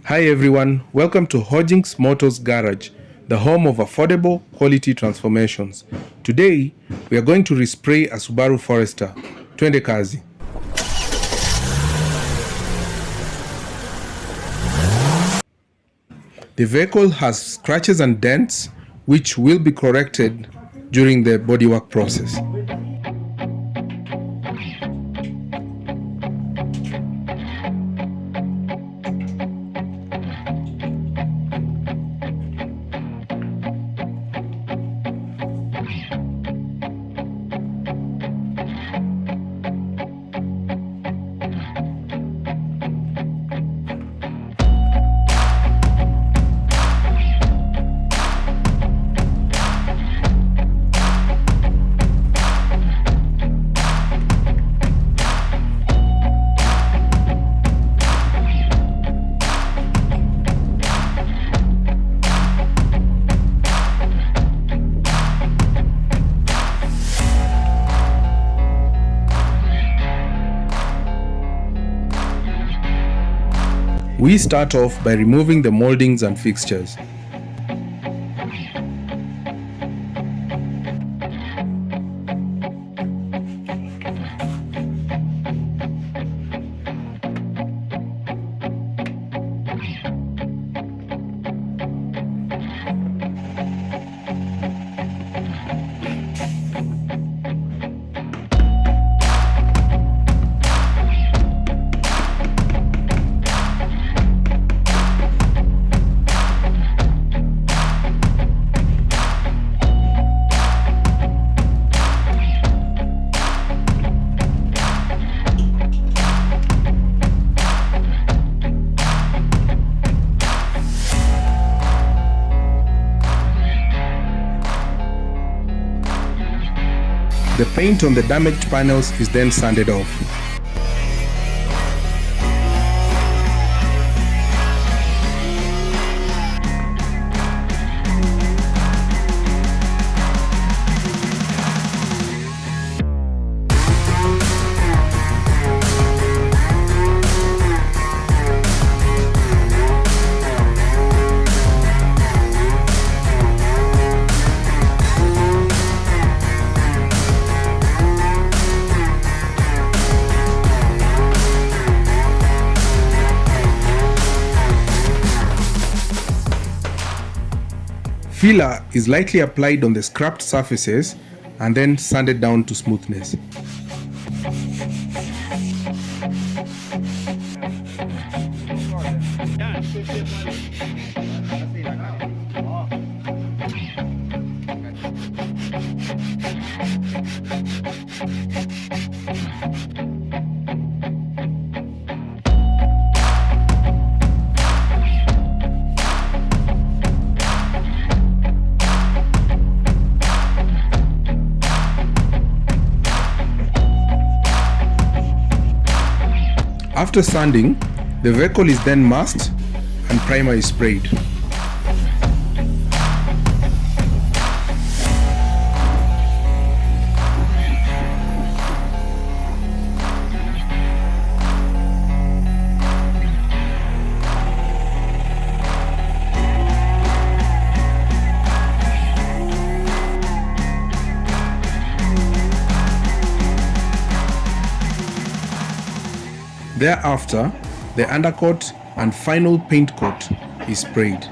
Hi everyone, welcome to Hojinx Motors Garage, the home of affordable quality transformations. Today, we are going to respray a Subaru Forester. Twende kazi. The vehicle has scratches and dents which will be corrected during the bodywork process. We start off by removing the moldings and fixtures. The paint on the damaged panels is then sanded off. Filler is lightly applied on the scrapped surfaces and then sanded down to smoothness. After sanding, the vehicle is then masked and primer is sprayed. Thereafter, the undercoat and final paint coat is sprayed.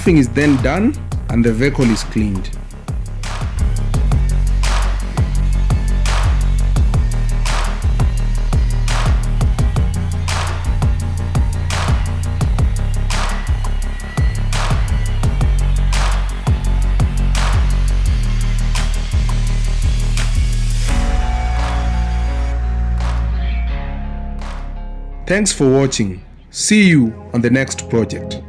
Roofing is then done and the vehicle is cleaned. Thanks for watching. See you on the next project.